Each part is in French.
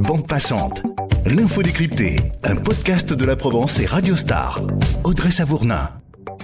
Bande passante, l'info décryptée, un podcast de la Provence et Radio Star. Audrey Savournin.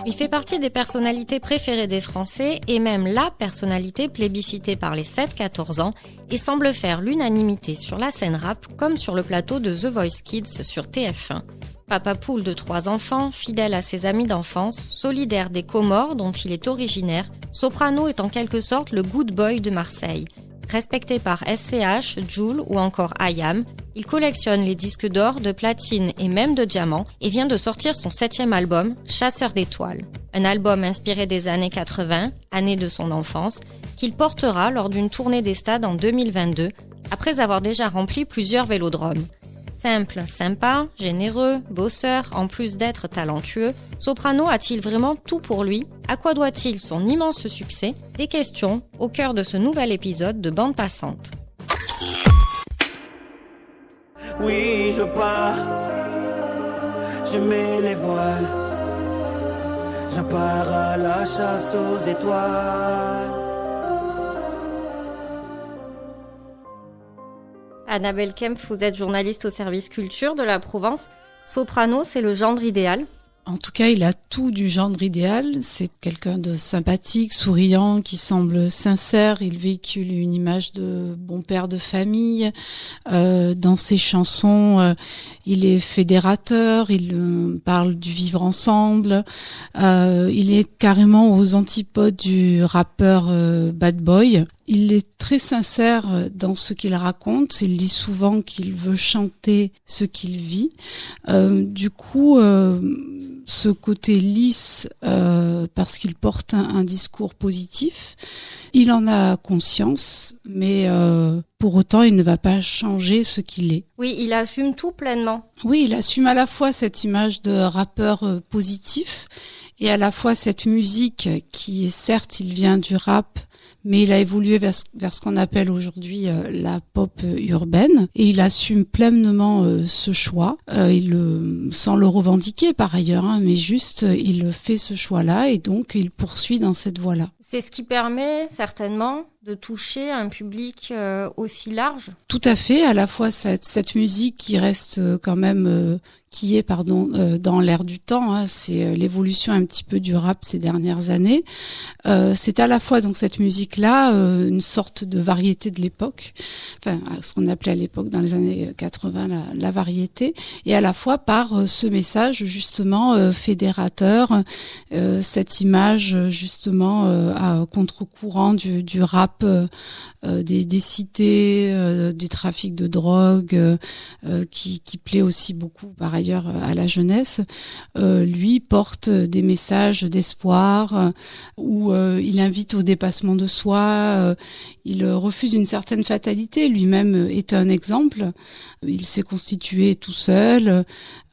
Il fait partie des personnalités préférées des Français et même la personnalité plébiscitée par les 7-14 ans et semble faire l'unanimité sur la scène rap comme sur le plateau de The Voice Kids sur TF1. Papa poule de 3 enfants, fidèle à ses amis d'enfance, solidaire des Comores dont il est originaire, Soprano est en quelque sorte le good boy de Marseille. Respecté par SCH, Jul ou encore IAM, il collectionne les disques d'or, de platine et même de diamant et vient de sortir son 7e album, Chasseur d'étoiles. Un album inspiré des années 80, années de son enfance, qu'il portera lors d'une tournée des stades en 2022, après avoir déjà rempli plusieurs vélodromes. Simple, sympa, généreux, bosseur, en plus d'être talentueux, Soprano a-t-il vraiment tout pour lui ? À quoi doit-il son immense succès ? Des questions au cœur de ce nouvel épisode de Bande passante. Oui, je pars, je mets les voiles, je pars à la chasse aux étoiles. Annabelle Kempf, vous êtes journaliste au service culture de la Provence. Soprano, c'est le gendre idéal ? En tout cas, il a tout du gendre idéal. C'est quelqu'un de sympathique, souriant, qui semble sincère. Il véhicule une image de bon père de famille. Dans ses chansons, il est fédérateur. Il parle du vivre ensemble. Il est carrément aux antipodes du rappeur bad boy. Il est très sincère dans ce qu'il raconte. Il dit souvent qu'il veut chanter ce qu'il vit. Du coup, ce côté lisse, parce qu'il porte un discours positif, il en a conscience, mais pour autant, il ne va pas changer ce qu'il est. Oui, il assume tout pleinement. Oui, il assume à la fois cette image de rappeur positif et à la fois cette musique qui est, certes, il vient du rap, mais il a évolué vers ce qu'on appelle aujourd'hui la pop urbaine, et il assume pleinement ce choix. Sans le revendiquer par ailleurs, mais juste il fait ce choix-là et donc il poursuit dans cette voie-là. C'est ce qui permet certainement de toucher un public aussi large. Tout à fait, à la fois cette musique qui reste quand même dans l'air du temps, c'est l'évolution un petit peu du rap ces dernières années. C'est à la fois donc cette musique-là, une sorte de variété de l'époque, enfin ce qu'on appelait à l'époque dans les années 80 la variété, et à la fois par ce message justement fédérateur, cette image justement à contre-courant du rap des cités, du trafic de drogue, qui plaît aussi beaucoup par ailleurs à la jeunesse. Lui porte des messages d'espoir, où il invite au dépassement de soi, il refuse une certaine fatalité, lui-même est un exemple. Il s'est constitué tout seul,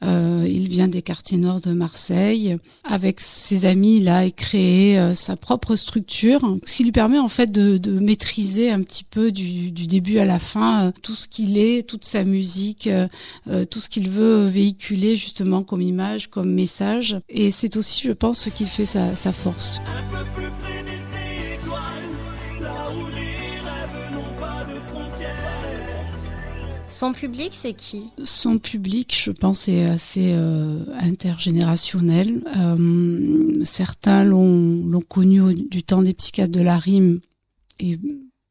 il vient des quartiers nord de Marseille. Avec ses amis, il a créé sa propre structure, ce qui lui permet en fait de maîtriser un petit peu du début à la fin tout ce qu'il est, toute sa musique, tout ce qu'il veut véhiculer justement comme image, comme message. Et c'est aussi, je pense, ce qui fait sa force. Un peu plus près des étoiles, là où les rêves n'ont pas de frontières. Son public, c'est qui ? Son public, je pense, est assez intergénérationnel. Certains l'ont connu du temps des psychiatres de la rime et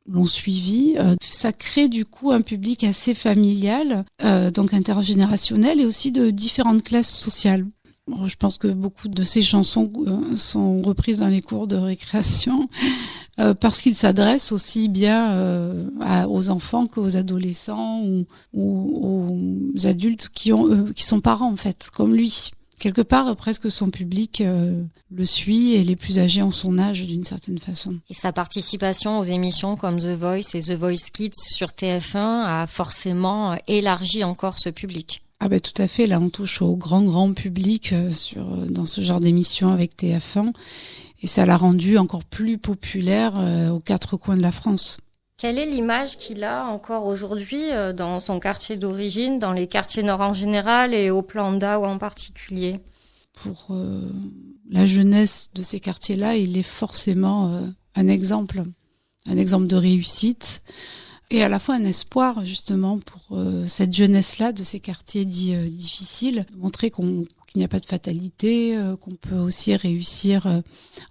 l'ont suivi. Ça crée du coup un public assez familial, donc intergénérationnel, et aussi de différentes classes sociales. Je pense que beaucoup de ces chansons sont reprises dans les cours de récréation parce qu'ils s'adressent aussi bien aux enfants qu'aux adolescents ou aux adultes qui sont parents en fait, comme lui. Quelque part, presque son public le suit, et les plus âgés ont son âge d'une certaine façon. Et sa participation aux émissions comme The Voice et The Voice Kids sur TF1 a forcément élargi encore ce public. Ah ben tout à fait, là on touche au grand public dans ce genre d'émission avec TF1, et ça l'a rendu encore plus populaire aux 4 coins de la France. Quelle est l'image qu'il a encore aujourd'hui dans son quartier d'origine, dans les quartiers nord en général et au Plan d'Ao en particulier ? Pour la jeunesse de ces quartiers-là, il est forcément un exemple de réussite. Et à la fois un espoir justement pour cette jeunesse-là de ces quartiers dits difficiles, montrer qu'il n'y a pas de fatalité, qu'on peut aussi réussir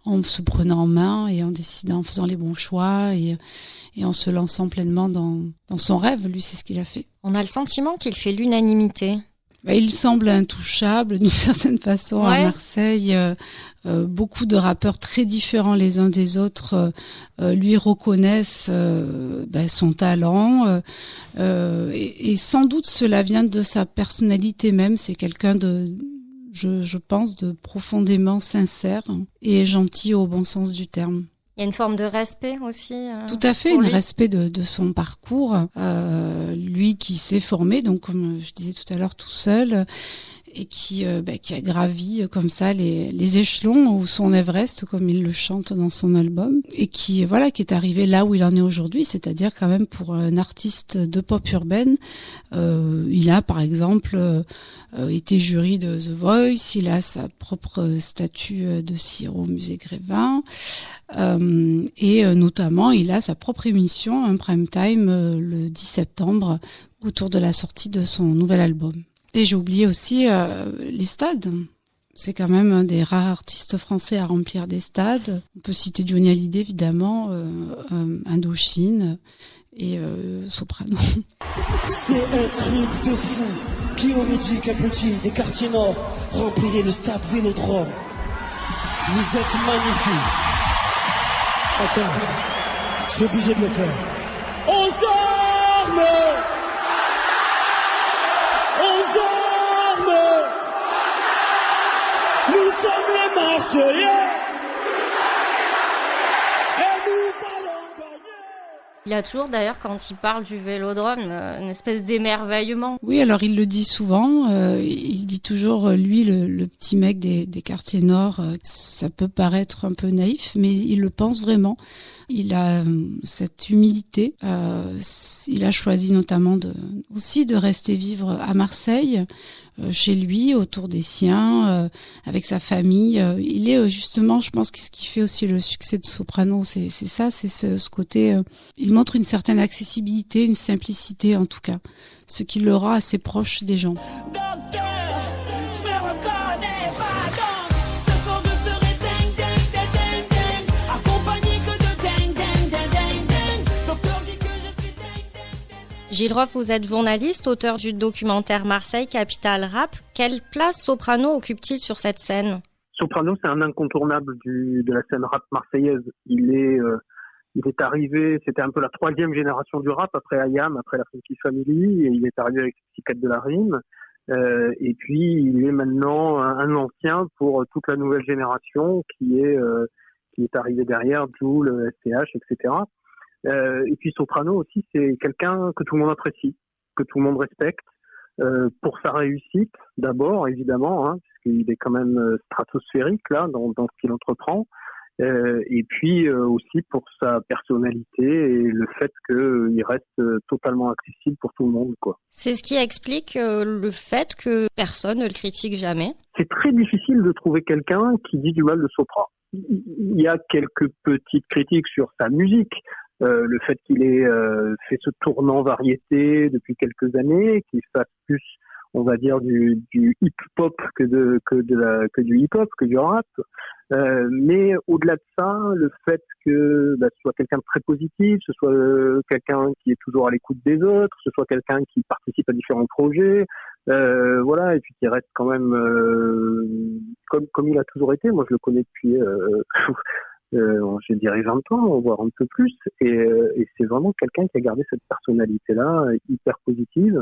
en se prenant en main et en décidant, en faisant les bons choix et en se lançant pleinement dans son rêve. Lui, c'est ce qu'il a fait. On a le sentiment qu'il fait l'unanimité. Il semble intouchable d'une certaine façon à Marseille. Beaucoup de rappeurs très différents les uns des autres lui reconnaissent son talent. Et sans doute cela vient de sa personnalité même. C'est quelqu'un je pense, de profondément sincère et gentil au bon sens du terme. Il y a une forme de respect aussi. Tout à fait, un respect de son parcours. Lui qui s'est formé, donc comme je disais tout à l'heure, tout seul, et qui a gravi comme ça les échelons ou son Everest, comme il le chante dans son album, et qui est arrivé là où il en est aujourd'hui, c'est-à-dire quand même pour un artiste de pop urbaine. Il a par exemple été jury de The Voice, il a sa propre statue de cire au musée Grévin. Et notamment il a sa propre émission, un prime time, le 10 septembre, autour de la sortie de son nouvel album. Et j'ai oublié aussi les stades. C'est quand même un des rares artistes français à remplir des stades. On peut citer Johnny Hallyday évidemment, Indochine et Soprano. C'est un truc de fou. Qui aurait dit qu'un petit des quartiers nord remplirait le stade Vélodrome? Vous êtes magnifiques. Attends, je suis obligé de le faire. Aux armes! Aux armes! Nous sommes les Marseillais! Et nous allons gagner! Il a toujours d'ailleurs, quand il parle du Vélodrome, une espèce d'émerveillement. Oui, alors il le dit souvent, il dit toujours, lui, le petit mec des quartiers nord, ça peut paraître un peu naïf, mais il le pense vraiment. Il a cette humilité. Il a choisi notamment aussi de rester vivre à Marseille, chez lui, autour des siens, avec sa famille. Il est justement, je pense que ce qui fait aussi le succès de Soprano, c'est ça, c'est ce côté. Il montre une certaine accessibilité, une simplicité en tout cas, ce qui le rend assez proche des gens. Docteur, je me reconnais pas donc. Ce son je serai ding ding ding ding ding. Accompagné que de ding ding ding ding ding. Docteur dit que je suis ding ding ding. Gilles Roff, vous êtes journaliste, auteur du documentaire Marseille, capitale rap. Quelle place Soprano occupe-t-il sur cette scène? Soprano, c'est un incontournable de la scène rap marseillaise. Il est arrivé, c'était un peu la troisième génération du rap, après IAM, après la Funky Family, et il est arrivé avec Psychiatre de la Rime. Et puis, il est maintenant un ancien pour toute la nouvelle génération qui est arrivée derrière, Jul, STH, etc. Et puis, Soprano aussi, c'est quelqu'un que tout le monde apprécie, que tout le monde respecte, pour sa réussite, d'abord, évidemment, hein, puisqu'il est quand même stratosphérique, là, dans ce qu'il entreprend. Et puis aussi pour sa personnalité et le fait qu'il reste totalement accessible pour tout le monde, quoi. C'est ce qui explique le fait que personne ne le critique jamais. C'est très difficile de trouver quelqu'un qui dit du mal de Sopra. Il y a quelques petites critiques sur sa musique, le fait qu'il ait fait ce tournant variété depuis quelques années, qu'il fasse plus, on va dire, du hip-hop que du hip-hop, que du rap. Mais au-delà de ça, le fait que ce soit quelqu'un de très positif, ce soit quelqu'un qui est toujours à l'écoute des autres, ce soit quelqu'un qui participe à différents projets, voilà, et puis qui reste quand même comme il a toujours été. Moi, je le connais depuis je dirais 20 ans, voire un peu plus, et c'est vraiment quelqu'un qui a gardé cette personnalité-là hyper positive.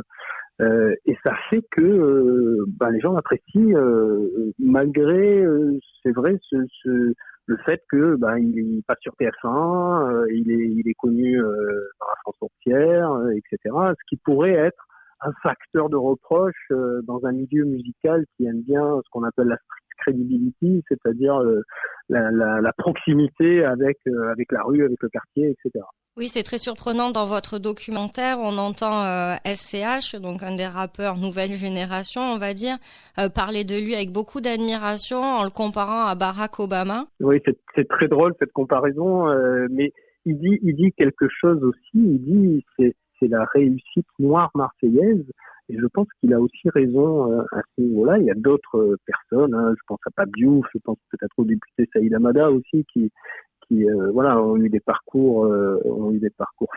Et ça fait que les gens l'apprécient malgré, c'est vrai, le fait que il passe sur TF1, il est connu dans la France entière, etc. Ce qui pourrait être un facteur de reproche dans un milieu musical qui aime bien ce qu'on appelle la street credibility, c'est-à-dire la proximité avec la rue, avec le quartier, etc. Oui, c'est très surprenant dans votre documentaire. On entend SCH, donc un des rappeurs nouvelle génération, on va dire, parler de lui avec beaucoup d'admiration en le comparant à Barack Obama. Oui, c'est très drôle cette comparaison, mais il dit quelque chose aussi. Il dit c'est la réussite noire marseillaise. Et je pense qu'il a aussi raison à ce niveau-là. Il y a d'autres personnes, je pense à Pape Diouf, je pense peut-être au député Saïd Hamada aussi, qui ont eu des parcours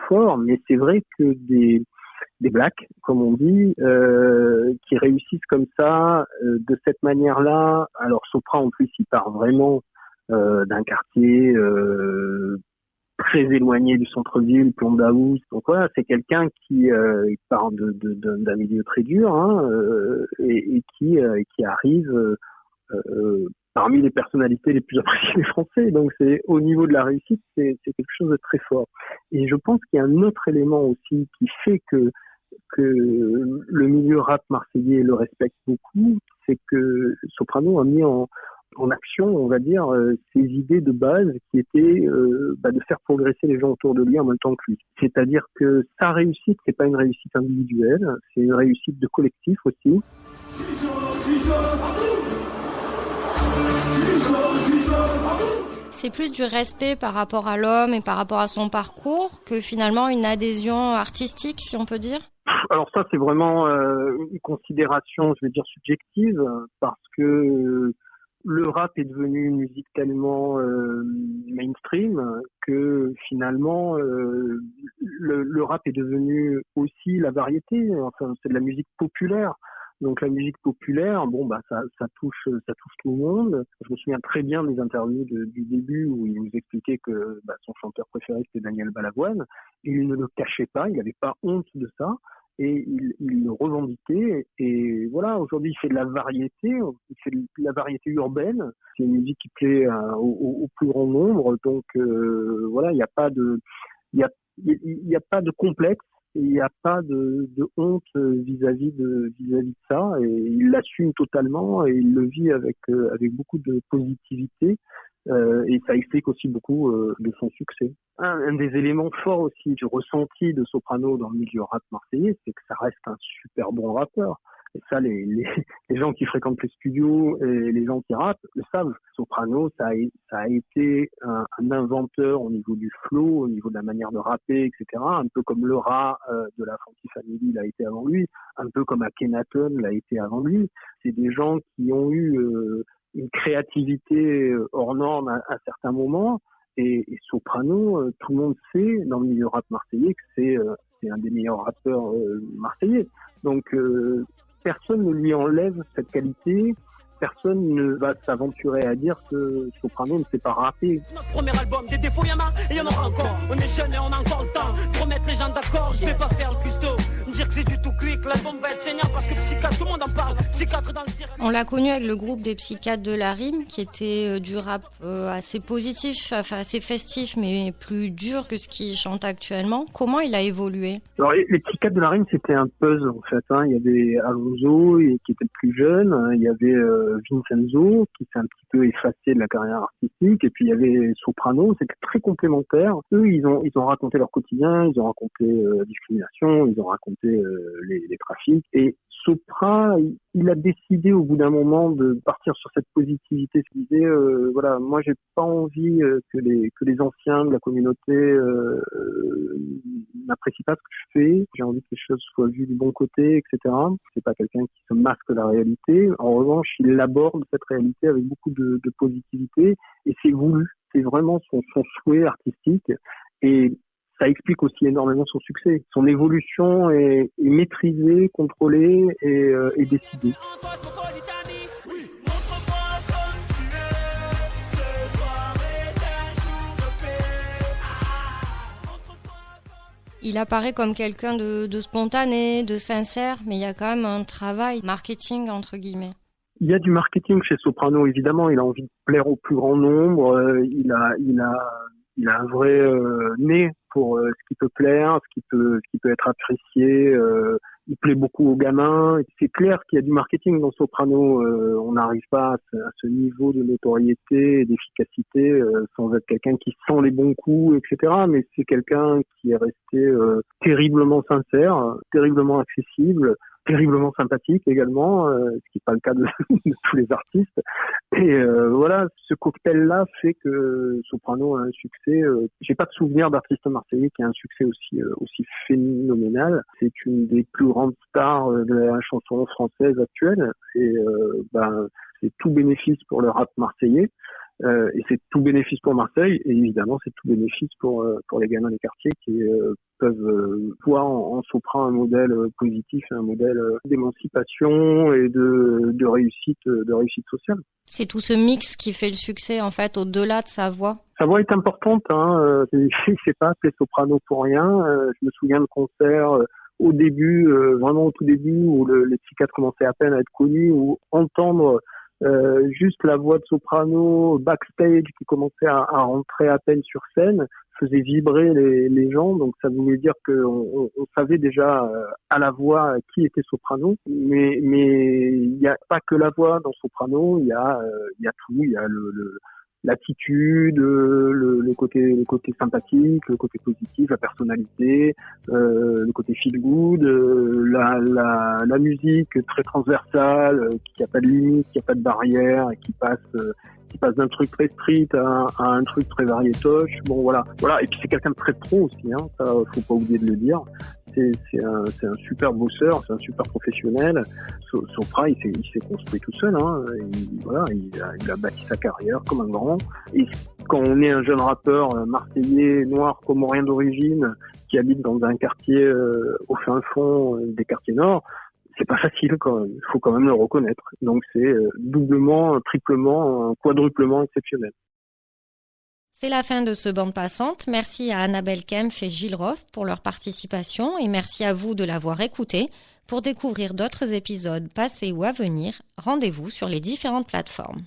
forts. Mais c'est vrai que des blacks, comme on dit, qui réussissent comme ça, de cette manière-là. Alors Sopra, en plus, il part vraiment d'un quartier très éloigné du centre-ville, Plomb-Daoust. Donc voilà, c'est quelqu'un qui part d'un milieu très dur, et qui arrive parmi les personnalités les plus appréciées des Français. Donc c'est au niveau de la réussite, c'est quelque chose de très fort. Et je pense qu'il y a un autre élément aussi qui fait que le milieu rap marseillais le respecte beaucoup, c'est que Soprano a mis en action, on va dire, ses idées de base qui étaient de faire progresser les gens autour de lui en même temps que lui. C'est-à-dire que sa réussite, c'est pas une réussite individuelle, c'est une réussite de collectif aussi. C'est plus du respect par rapport à l'homme et par rapport à son parcours que finalement une adhésion artistique, si on peut dire. Alors ça, c'est vraiment une considération, je vais dire, subjective, parce que le rap est devenu une musique tellement mainstream que finalement le rap est devenu aussi la variété. Enfin, c'est de la musique populaire. Donc la musique populaire, ça touche tout le monde. Je me souviens très bien des interviews du début où il nous expliquait que son chanteur préféré c'était Daniel Balavoine. Il ne le cachait pas, il n'avait pas honte de ça. Et il le revendiquait. Et voilà, aujourd'hui, il fait de la variété. Il fait de la variété urbaine. C'est une musique qui plaît au plus grand nombre. Donc voilà, il n'y a pas de complexe. Il n'y a pas de honte vis-à-vis de ça. Et il l'assume totalement et il le vit avec beaucoup de positivité. Et ça explique aussi beaucoup de son succès. Un des éléments forts aussi du ressenti de Soprano dans le milieu rap marseillais, c'est que ça reste un super bon rappeur. Et ça, les gens qui fréquentent les studios et les gens qui rappent le savent. Soprano, ça a été un inventeur au niveau du flow, au niveau de la manière de rapper, etc. Un peu comme le rat de la Funky Family l'a été avant lui, un peu comme Akhenaton l'a été avant lui. C'est des gens qui ont eu une créativité hors norme à certains moments. Et Soprano, tout le monde sait dans le milieu rap marseillais que c'est un des meilleurs rappeurs marseillais. Donc personne ne lui enlève cette qualité. Personne ne va s'aventurer à dire que Soprano ne sait pas rapper. Notre premier album, des défauts y en a et y en aura encore. On est jeunes et on a encore le temps de remettre les gens d'accord. Je vais pas faire le custo, me dire que c'est du tout cuit, que l'album va être saignant parce que Psychiatre, tout le monde en parle. Psychiatre dans le cirque. On l'a connu avec le groupe des Psychiatres de la Rime, qui était du rap assez positif, enfin assez festif, mais plus dur que ce qu'il chante actuellement. Comment il a évolué? Alors les Psychiatres de la Rime, c'était un puzzle en fait. Il y avait Alonso qui était le plus jeune, il y avait Vincenzo qui s'est un petit peu effacé de la carrière artistique, et puis il y avait Soprano. C'était très complémentaire. Eux, ils ont raconté leur quotidien, ils ont raconté la discrimination, ils ont raconté les trafics. Et Sopra, il a décidé au bout d'un moment de partir sur cette positivité. Il disait voilà, moi j'ai pas envie que les anciens de la communauté n'apprécient pas ce que je fais. J'ai envie que les choses soient vues du bon côté, etc. C'est pas quelqu'un qui se masque la réalité. En revanche, il aborde cette réalité avec beaucoup de positivité, et c'est voulu. C'est vraiment son souhait artistique, et ça explique aussi énormément son succès. Son évolution est maîtrisée, contrôlée et décidée. Il apparaît comme quelqu'un de spontané, de sincère, mais il y a quand même un travail marketing entre guillemets. Il y a du marketing chez Soprano, évidemment. Il a envie de plaire au plus grand nombre. Il a un vrai nez pour ce qui peut plaire, ce qui peut être apprécié. Il plaît beaucoup aux gamins. C'est clair qu'il y a du marketing dans Soprano. On n'arrive pas à ce niveau de notoriété et d'efficacité sans être quelqu'un qui sent les bons coups, etc. Mais c'est quelqu'un qui est resté terriblement sincère, terriblement accessible, terriblement sympathique également, ce qui n'est pas le cas de tous les artistes. Et voilà, ce cocktail-là fait que Soprano a un succès. J'ai pas de souvenir d'artiste marseillais qui a un succès aussi phénoménal. C'est une des plus grandes stars de la chanson française actuelle. Et c'est tout bénéfice pour le rap marseillais. Et c'est tout bénéfice pour Marseille, et évidemment c'est tout bénéfice pour les gamins des quartiers qui peuvent voir en Sopra un modèle positif, un modèle d'émancipation et de réussite sociale. C'est tout ce mix qui fait le succès en fait, au-delà de sa voix. Sa voix est importante, il s'est pas appelé Soprano pour rien. Je me souviens de concerts au début, vraiment au tout début, où les psychiatres commençaient à peine à être connus, ou entendre juste la voix de Soprano backstage qui commençait à rentrer à peine sur scène faisait vibrer les gens, donc ça voulait dire qu'on savait déjà à la voix qui était Soprano, mais il n'y a pas que la voix dans Soprano, il y a tout, il y a l'attitude, le côté sympathique, le côté positif, la personnalité, le côté feel good, la musique très transversale, qui a pas de limite, qui a pas de barrière, et qui passe d'un truc très street à un truc très variétoche. Bon voilà. Et puis c'est quelqu'un de très pro aussi, ça faut pas oublier de le dire. C'est un super bosseur, c'est un super professionnel. Sopra, il s'est construit tout seul, il a bâti sa carrière comme un grand. Et quand on est un jeune rappeur marseillais, noir, comorien d'origine, qui habite dans un quartier au fin fond des quartiers nord, c'est pas facile quand même. Il faut quand même le reconnaître. Donc c'est doublement, triplement, quadruplement exceptionnel. C'est la fin de ce bande passante. Merci à Annabelle Kempf et Gilles Roff pour leur participation et merci à vous de l'avoir écouté. Pour découvrir d'autres épisodes passés ou à venir, rendez-vous sur les différentes plateformes.